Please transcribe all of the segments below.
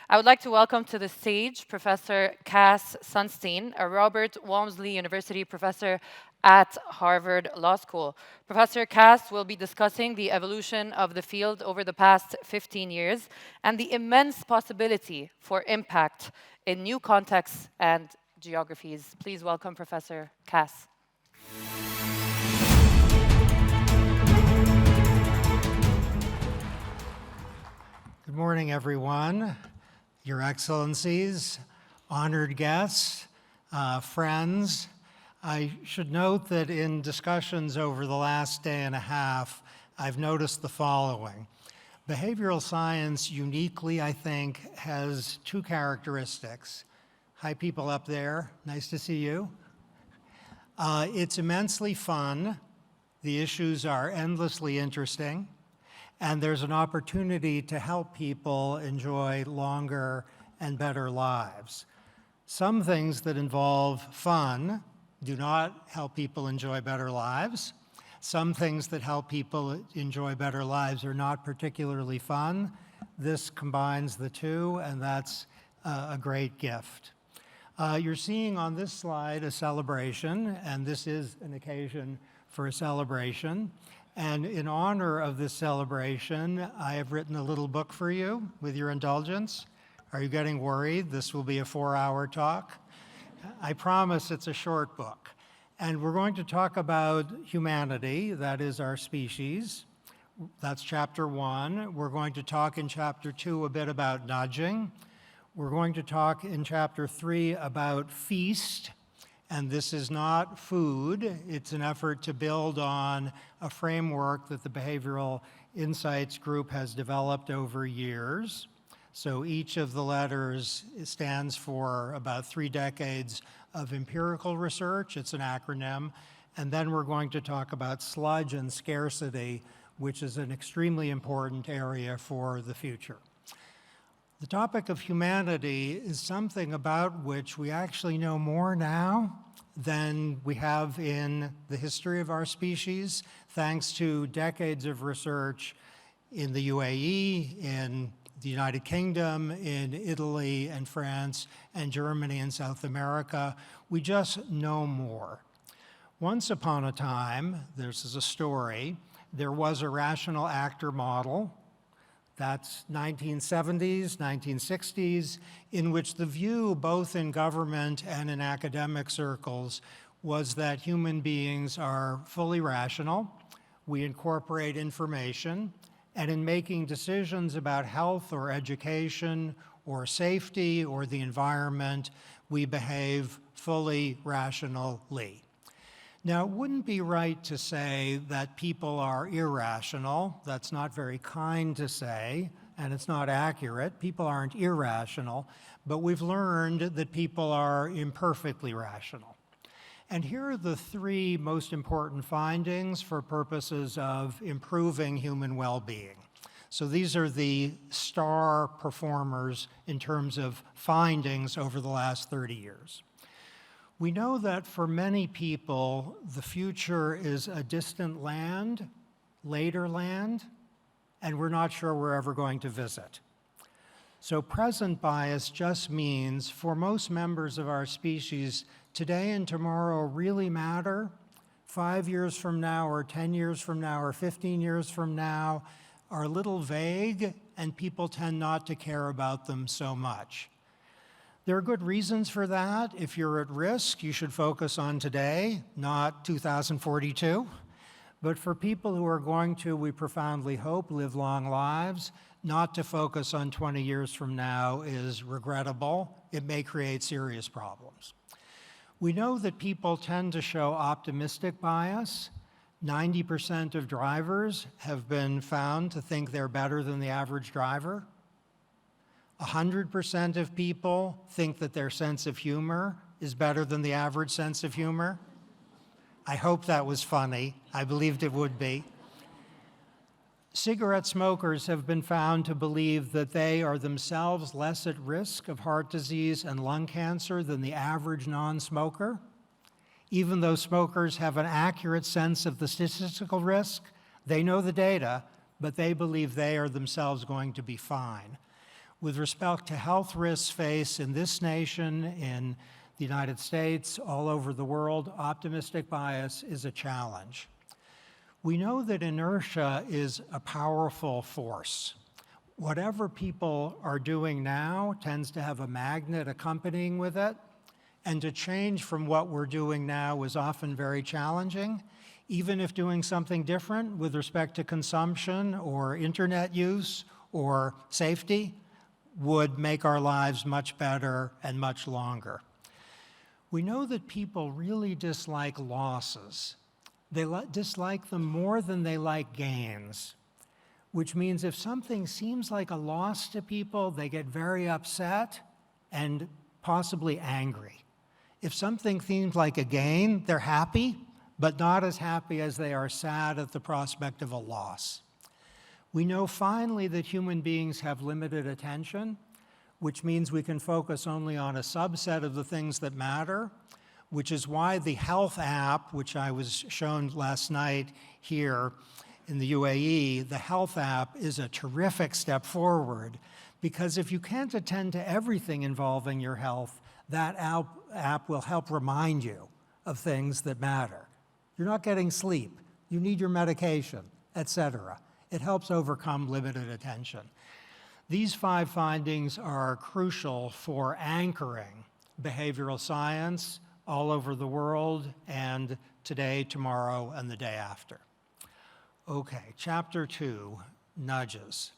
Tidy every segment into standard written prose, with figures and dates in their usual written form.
I would like to welcome to the stage Professor Cass Sunstein, a Robert Walmsley University professor at Harvard Law School. Professor Cass will be discussing the evolution of the field over the past 15 years and the immense possibility for impact in new contexts and geographies. Please welcome Professor Cass. Good morning, everyone. Your Excellencies, honored guests, friends. I should note that in discussions over the last day and a half, I've noticed the following. Behavioral science uniquely, I think, has two characteristics. Hi, people up there. Nice to see you. It's immensely fun. The issues are endlessly interesting. And there's an opportunity to help people enjoy longer and better lives. Some things that involve fun do not help people enjoy better lives. Some things that help people enjoy better lives are not particularly fun. This combines the two, and that's a great gift. You're seeing on this slide a celebration, and this is an occasion for a celebration. And in honor of this celebration, I have written a little book for you, with your indulgence. Are you getting worried? This will be a 4-hour talk. I promise it's a short book. And we're going to talk about humanity, that is our species. That's chapter 1. We're going to talk in chapter 2 a bit about nudging. We're going to talk in chapter 3 about feast. And this is not food. It's an effort to build on a framework that the Behavioral Insights Group has developed over years. So each of the letters stands for about 3 decades of empirical research. It's an acronym. And then we're going to talk about sludge and scarcity, which is an extremely important area for the future. The topic of humanity is something about which we actually know more now than we have in the history of our species, thanks to decades of research in the UAE, in the United Kingdom, in Italy and France, and Germany and South America. We just know more. Once upon a time, this is a story, there was a rational actor model. That's 1970s, 1960s, in which the view, both in government and in academic circles, was that human beings are fully rational. We incorporate information, and in making decisions about health or education or safety or the environment, we behave fully rationally. Now, it wouldn't be right to say that people are irrational. That's not very kind to say, and it's not accurate. People aren't irrational, but we've learned that people are imperfectly rational. And here are the 3 most important findings for purposes of improving human well-being. So these are the star performers in terms of findings over the last 30 years. We know that for many people, the future is a distant land, later land, and we're not sure we're ever going to visit. So present bias just means, for most members of our species, today and tomorrow really matter. 5 years from now, or 10 years from now, or 15 years from now are a little vague, and people tend not to care about them so much. There are good reasons for that. If you're at risk, you should focus on today, not 2042. But for people who are going to, we profoundly hope, live long lives, not to focus on 20 years from now is regrettable. It may create serious problems. We know that people tend to show optimistic bias. 90% of drivers have been found to think they're better than the average driver. 100% of people think that their sense of humor is better than the average sense of humor. I hope that was funny. I believed it would be. Cigarette smokers have been found to believe that they are themselves less at risk of heart disease and lung cancer than the average non-smoker. Even though smokers have an accurate sense of the statistical risk, they know the data, but they believe they are themselves going to be fine. With respect to health risks faced in this nation, in the United States, all over the world, optimistic bias is a challenge. We know that inertia is a powerful force. Whatever people are doing now tends to have a magnet accompanying with it, and to change from what we're doing now is often very challenging, even if doing something different with respect to consumption or internet use or safety would make our lives much better and much longer. We know that people really dislike losses. They dislike them more than they like gains, which means if something seems like a loss to people, they get very upset and possibly angry. If something seems like a gain, they're happy, but not as happy as they are sad at the prospect of a loss. We know finally that human beings have limited attention, which means we can focus only on a subset of the things that matter, which is why the health app, which I was shown last night here in the UAE, the health app is a terrific step forward, because if you can't attend to everything involving your health, that app will help remind you of things that matter. You're not getting sleep, you need your medication, etc. It helps overcome limited attention. These 5 findings are crucial for anchoring behavioral science all over the world, and today, tomorrow, and the day after. Okay, chapter 2, nudges.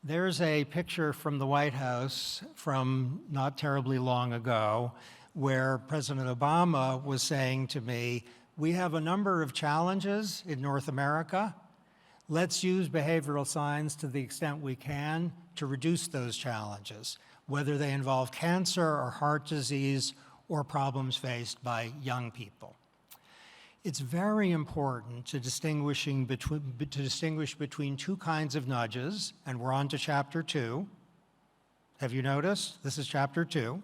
There's a picture from the White House from not terribly long ago where President Obama was saying to me, we have a number of challenges in North America. Let's use behavioral science to the extent we can to reduce those challenges, whether they involve cancer or heart disease or problems faced by young people. It's very important to distinguish between 2 kinds of nudges, and we're on to chapter 2. Have you noticed? This is chapter 2.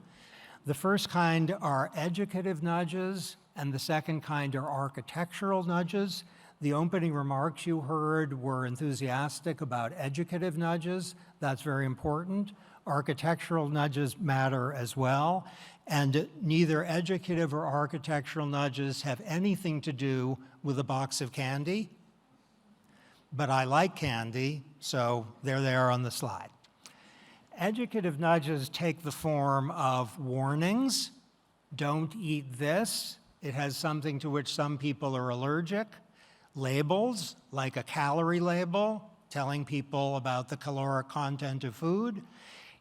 The first kind are educative nudges, and the second kind are architectural nudges. The opening remarks you heard were enthusiastic about educative nudges. That's very important. Architectural nudges matter as well, and neither educative or architectural nudges have anything to do with a box of candy, but I like candy, so there they are on the slide. Educative nudges take the form of warnings. Don't eat this. It has something to which some people are allergic. Labels, like a calorie label, telling people about the caloric content of food.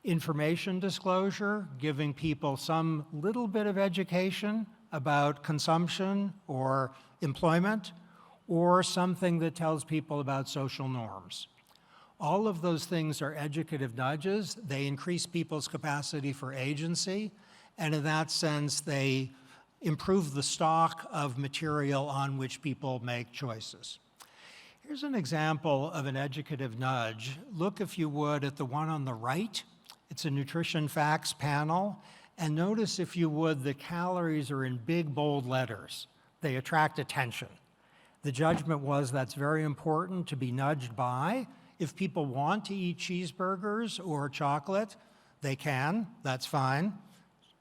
Information disclosure, giving people some little bit of education about consumption or employment, or something that tells people about social norms. All of those things are educative nudges. They increase people's capacity for agency, and in that sense, they improve the stock of material on which people make choices. Here's an example of an educative nudge. Look, if you would, at the one on the right. It's a nutrition facts panel, and notice, if you would, the calories are in big, bold letters. They attract attention. The judgment was that's very important to be nudged by. If people want to eat cheeseburgers or chocolate, they can, that's fine.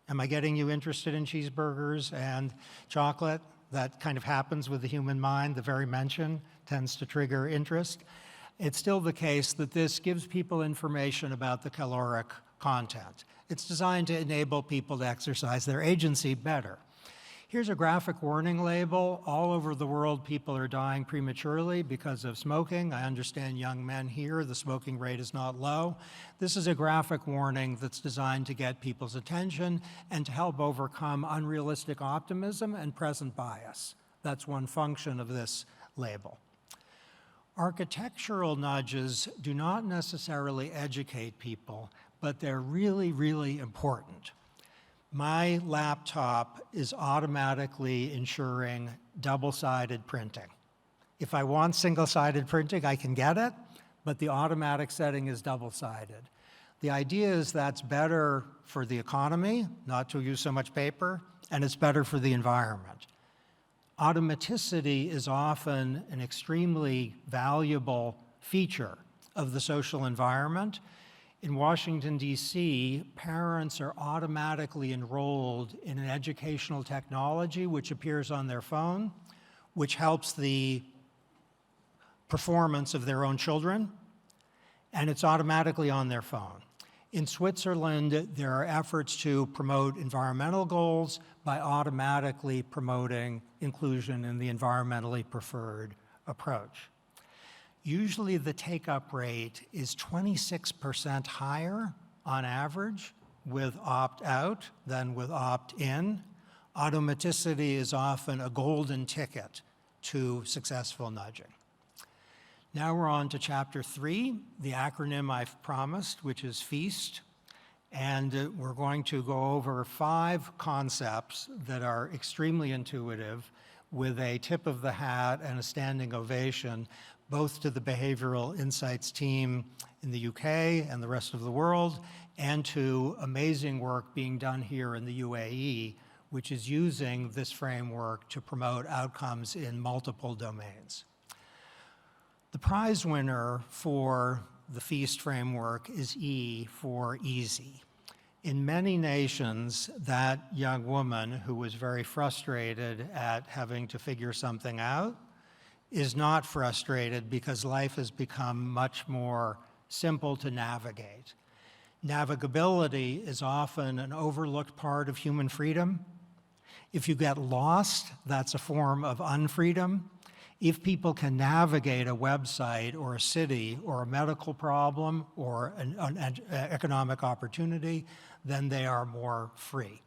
Am I getting you interested in cheeseburgers and chocolate? That kind of happens with the human mind. The very mention tends to trigger interest. It's still the case that this gives people information about the caloric content. It's designed to enable people to exercise their agency better. Here's a graphic warning label. All over the world, people are dying prematurely because of smoking. I understand young men here, the smoking rate is not low. This is a graphic warning that's designed to get people's attention and to help overcome unrealistic optimism and present bias. That's one function of this label. Architectural nudges do not necessarily educate people, but they're really, really important. My laptop is automatically ensuring double-sided printing. If I want single-sided printing, I can get it, but the automatic setting is double-sided. The idea is that's better for the economy, not to use so much paper, and it's better for the environment. Automaticity is often an extremely valuable feature of the social environment. In Washington, D.C., parents are automatically enrolled in an educational technology which appears on their phone, which helps the performance of their own children, and it's automatically on their phone. In Switzerland, there are efforts to promote environmental goals by automatically promoting inclusion in the environmentally preferred approach. Usually the take-up rate is 26% higher on average with opt-out than with opt-in. Automaticity is often a golden ticket to successful nudging. Now we're on to chapter 3, the acronym I've promised, which is FEAST. And we're going to go over 5 concepts that are extremely intuitive with a tip of the hat and a standing ovation, both to the Behavioural Insights team in the UK and the rest of the world, and to amazing work being done here in the UAE, which is using this framework to promote outcomes in multiple domains. The prize winner for the FEAST framework is E for easy. In many nations, that young woman who was very frustrated at having to figure something out is not frustrated because life has become much more simple to navigate. Navigability is often an overlooked part of human freedom. If you get lost, that's a form of unfreedom. If people can navigate a website or a city or a medical problem or an economic opportunity, then they are more free.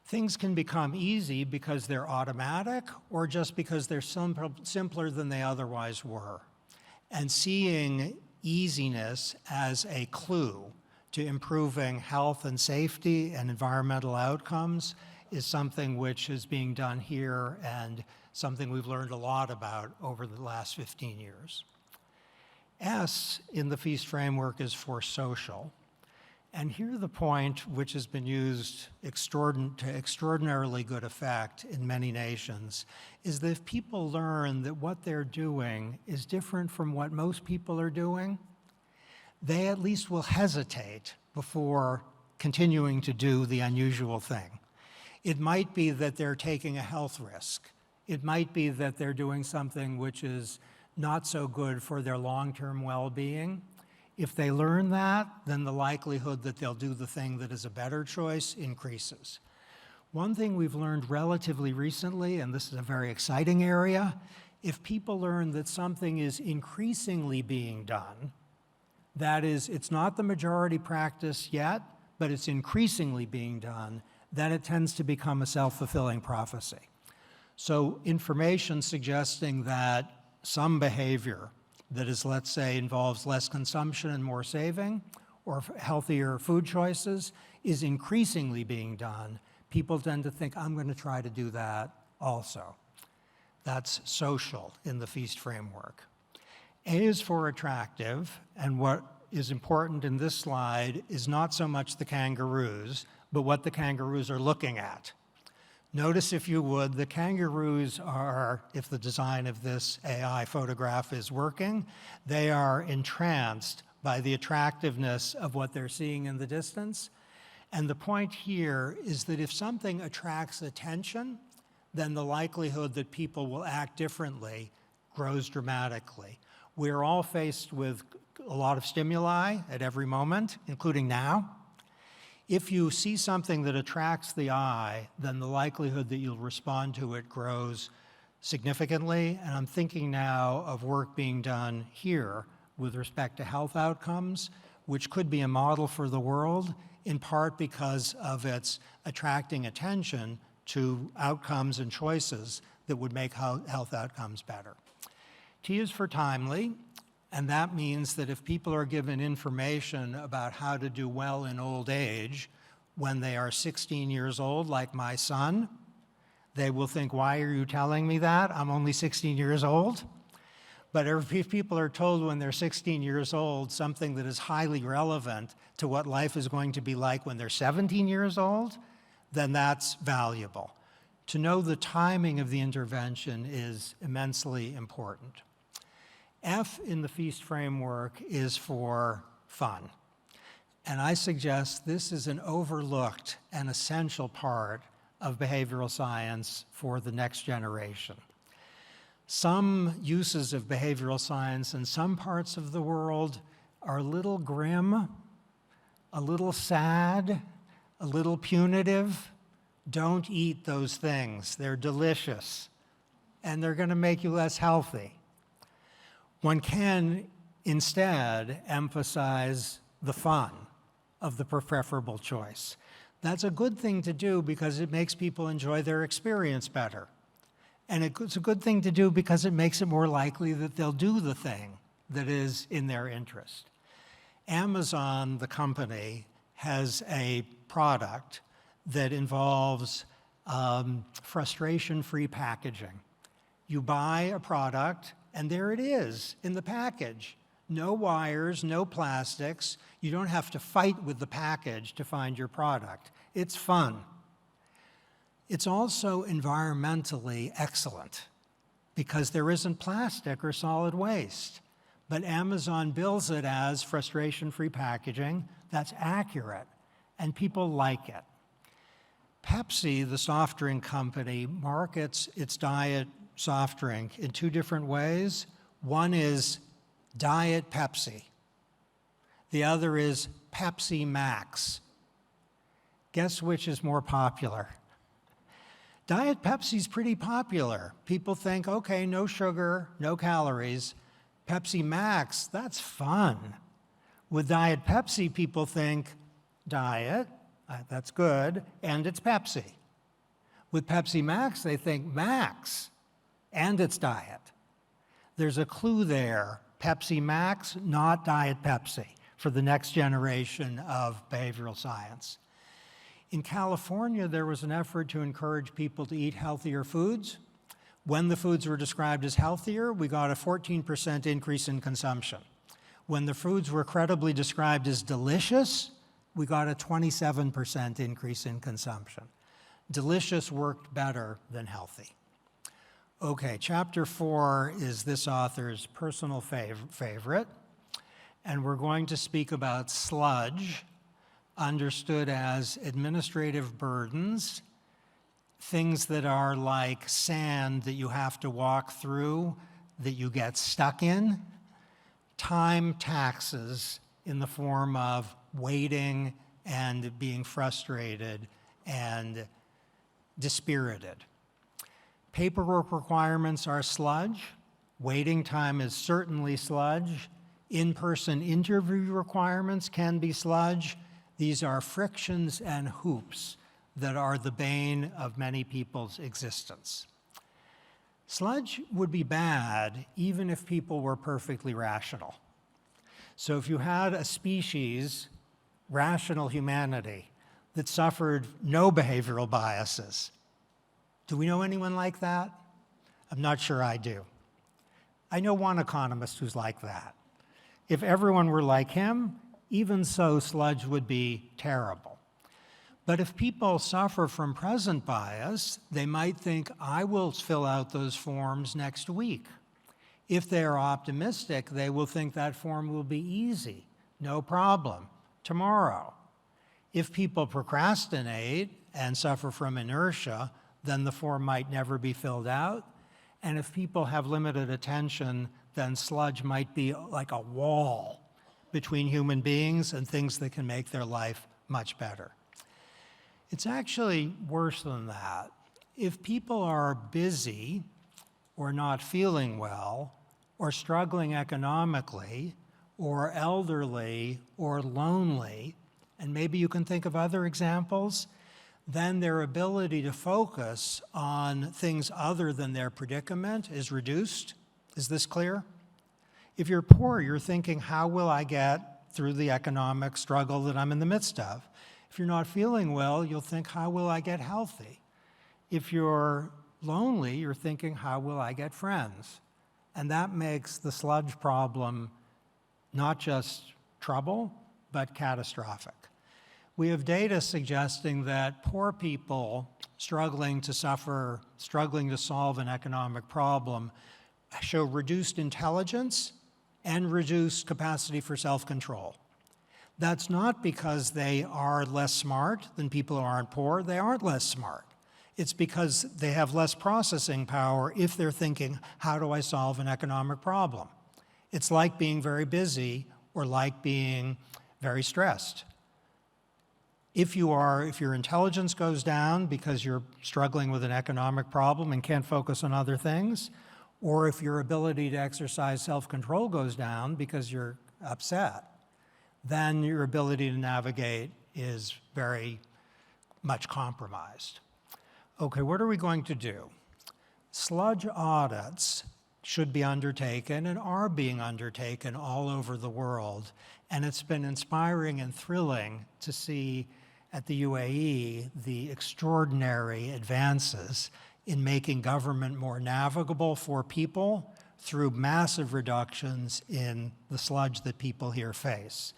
Things can become easy because they're automatic or just because they're simpler than they otherwise were. And seeing easiness as a clue to improving health and safety and environmental outcomes is something which is being done here and something we've learned a lot about over the last 15 years. S in the FEAST framework is for social. And here the point, which has been used to extraordinarily good effect in many nations, is that if people learn that what they're doing is different from what most people are doing, they at least will hesitate before continuing to do the unusual thing. It might be that they're taking a health risk. It might be that they're doing something which is not so good for their long-term well-being. If they learn that, then the likelihood that they'll do the thing that is a better choice increases. One thing we've learned relatively recently, and this is a very exciting area, if people learn that something is increasingly being done, that is, it's not the majority practice yet, but it's increasingly being done, then it tends to become a self-fulfilling prophecy. So information suggesting that some behavior that is, let's say, involves less consumption and more saving, or healthier food choices, is increasingly being done. People tend to think, I'm going to try to do that also. That's social in the FEAST framework. A is for attractive, and what is important in this slide is not so much the kangaroos, but what the kangaroos are looking at. Notice, if you would, the kangaroos are, if the design of this AI photograph is working, they are entranced by the attractiveness of what they're seeing in the distance. And the point here is that if something attracts attention, then the likelihood that people will act differently grows dramatically. We're all faced with a lot of stimuli at every moment, including now. If you see something that attracts the eye, then the likelihood that you'll respond to it grows significantly. And I'm thinking now of work being done here with respect to health outcomes, which could be a model for the world, in part because of its attracting attention to outcomes and choices that would make health outcomes better. T is for timely. And that means that if people are given information about how to do well in old age when they are 16 years old, like my son, they will think, why are you telling me that? I'm only 16 years old. But if people are told when they're 16 years old something that is highly relevant to what life is going to be like when they're 17 years old, then that's valuable. To know the timing of the intervention is immensely important. F in the FEAST framework is for fun. And I suggest this is an overlooked and essential part of behavioral science for the next generation. Some uses of behavioral science in some parts of the world are a little grim, a little sad, a little punitive. Don't eat those things. They're delicious, and they're going to make you less healthy. One can instead emphasize the fun of the preferable choice. That's a good thing to do because it makes people enjoy their experience better. And it's a good thing to do because it makes it more likely that they'll do the thing that is in their interest. Amazon, the company, has a product that involves frustration-free packaging. You buy a product, and there it is in the package. No wires, no plastics. You don't have to fight with the package to find your product. It's fun. It's also environmentally excellent because there isn't plastic or solid waste. But Amazon bills it as frustration-free packaging. That's accurate, and people like it. Pepsi, the soft drink company, markets its diet soft drink in two different ways. One is Diet Pepsi. The other is Pepsi Max. Guess which is more popular? Diet Pepsi's pretty popular. People think, okay, no sugar, no calories. Pepsi Max, that's fun. With Diet Pepsi, people think, diet, that's good, and it's Pepsi. With Pepsi Max, they think Max, and it's diet. There's a clue there. Pepsi Max, not Diet Pepsi, for the next generation of behavioral science. In California, there was an effort to encourage people to eat healthier foods. When the foods were described as healthier, we got a 14% increase in consumption. When the foods were credibly described as delicious, we got a 27% increase in consumption. Delicious worked better than healthy. Okay, chapter 4 is this author's personal favorite, and we're going to speak about sludge, understood as administrative burdens, things that are like sand that you have to walk through, that you get stuck in, time taxes in the form of waiting and being frustrated and dispirited. Paperwork requirements are sludge. Waiting time is certainly sludge. In-person interview requirements can be sludge. These are frictions and hoops that are the bane of many people's existence. Sludge would be bad even if people were perfectly rational. So if you had a species, rational humanity, that suffered no behavioral biases, do we know anyone like that? I'm not sure I do. I know one economist who's like that. If everyone were like him, even so, sludge would be terrible. But if people suffer from present bias, they might think, I will fill out those forms next week. If they are optimistic, they will think that form will be easy, no problem, tomorrow. If people procrastinate and suffer from inertia, then the form might never be filled out. And if people have limited attention, then sludge might be like a wall between human beings and things that can make their life much better. It's actually worse than that. If people are busy or not feeling well or struggling economically or elderly or lonely, and maybe you can think of other examples, then their ability to focus on things other than their predicament is reduced. Is this clear? If you're poor, you're thinking, how will I get through the economic struggle that I'm in the midst of? If you're not feeling well, you'll think, how will I get healthy? If you're lonely, you're thinking, how will I get friends? And that makes the sludge problem not just trouble, but catastrophic. We have data suggesting that poor people struggling to solve an economic problem show reduced intelligence and reduced capacity for self-control. That's not because they are less smart than people who aren't poor. They aren't less smart. It's because they have less processing power if they're thinking, how do I solve an economic problem? It's like being very busy or like being very stressed. If your intelligence goes down because you're struggling with an economic problem and can't focus on other things, or if your ability to exercise self-control goes down because you're upset, then your ability to navigate is very much compromised. Okay, what are we going to do? Sludge audits should be undertaken and are being undertaken all over the world. And it's been inspiring and thrilling to see at the UAE the extraordinary advances in making government more navigable for people through massive reductions in the sludge that people here face.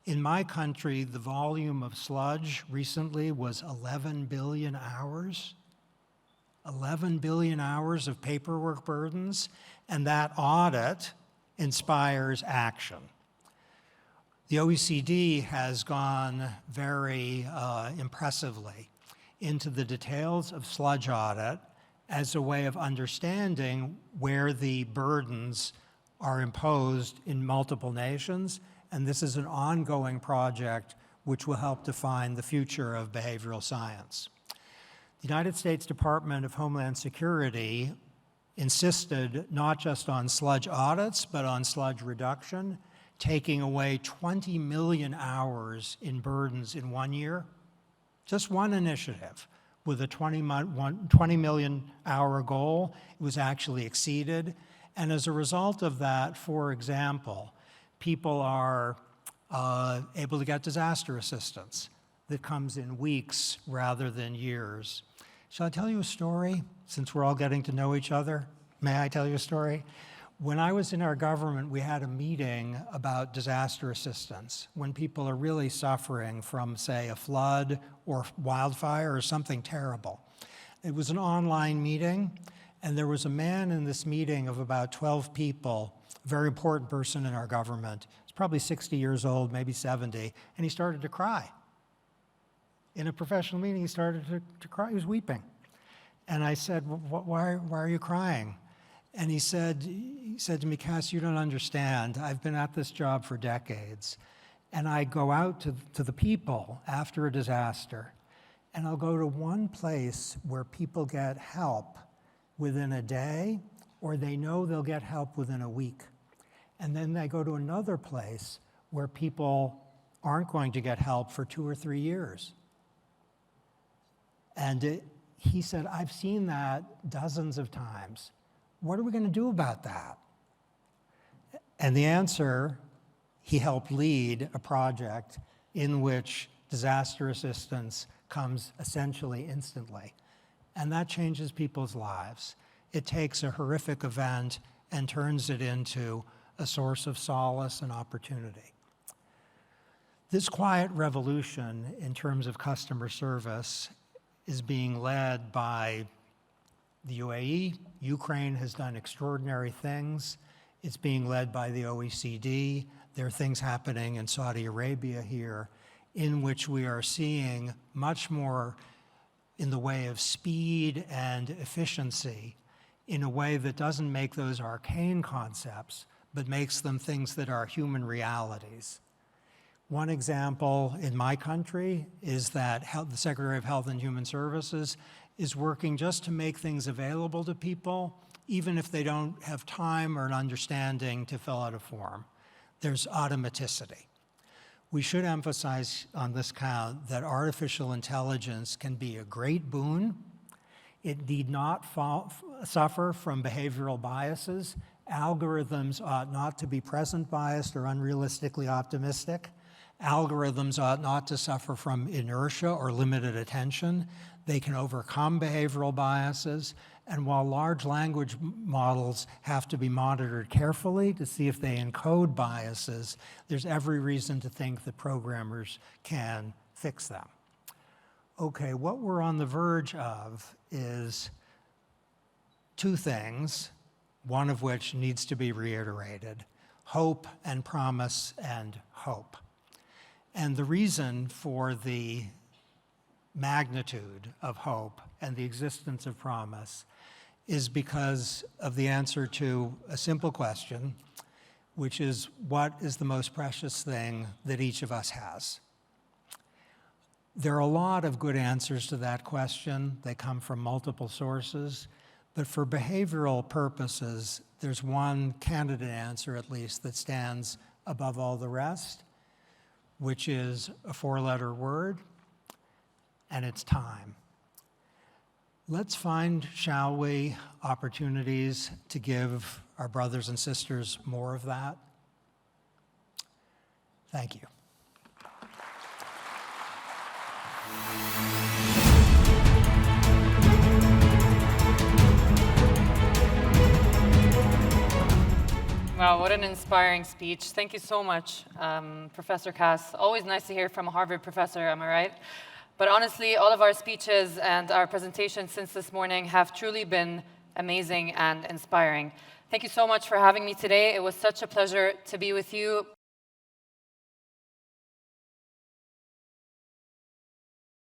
In my country, the volume of sludge recently was 11 billion hours. 11 billion hours of paperwork burdens, and that audit inspires action. The OECD has gone very impressively into the details of sludge audit as a way of understanding where the burdens are imposed in multiple nations, and this is an ongoing project which will help define the future of behavioral science. The United States Department of Homeland Security insisted not just on sludge audits, but on sludge reduction, taking away 20 million hours in burdens in 1 year. Just one initiative with a 20 million hour goal. It was actually exceeded. And as a result of that, for example, people are able to get disaster assistance that comes in weeks rather than years. Shall I tell you a story, since we're all getting to know each other? May I tell you a story? When I was in our government, we had a meeting about disaster assistance, when people are really suffering from, say, a flood or wildfire or something terrible. It was an online meeting, and there was a man in this meeting of about 12 people, a very important person in our government. He's probably 60 years old, maybe 70, and he started to cry. In a professional meeting, he started to cry. He was weeping. And I said, why are you crying? And he said to me, Cass, you don't understand. I've been at this job for decades. And I go out to the people after a disaster, and I'll go to one place where people get help within a day, or they know they'll get help within a week. And then they go to another place where people aren't going to get help for 2 or 3 years. And he said, I've seen that dozens of times. What are we going to do about that? And the answer, he helped lead a project in which disaster assistance comes essentially instantly. And that changes people's lives. It takes a horrific event and turns it into a source of solace and opportunity. This quiet revolution in terms of customer service is being led by the UAE. Ukraine has done extraordinary things. It's being led by the OECD. There are things happening in Saudi Arabia here in which we are seeing much more in the way of speed and efficiency in a way that doesn't make those arcane concepts, but makes them things that are human realities. One example in my country is that the Secretary of Health and Human Services is working just to make things available to people, even if they don't have time or an understanding to fill out a form. There's automaticity. We should emphasize on this count that artificial intelligence can be a great boon. It need not suffer from behavioral biases. Algorithms ought not to be present biased or unrealistically optimistic. Algorithms ought not to suffer from inertia or limited attention. They can overcome behavioral biases. And while large language models have to be monitored carefully to see if they encode biases, there's every reason to think that programmers can fix them. Okay, what we're on the verge of is two things, one of which needs to be reiterated: hope and promise and hope. And the reason for the magnitude of hope and the existence of promise is because of the answer to a simple question, which is, what is the most precious thing that each of us has? There are a lot of good answers to that question. They come from multiple sources. But for behavioral purposes, there's one candidate answer, at least, that stands above all the rest, which is a four-letter word, and it's time. Let's find, shall we, opportunities to give our brothers and sisters more of that. Thank you. Wow, what an inspiring speech. Thank you so much, Professor Cass. Always nice to hear from a Harvard professor, am I right? But honestly, all of our speeches and our presentations since this morning have truly been amazing and inspiring. Thank you so much for having me today. It was such a pleasure to be with you.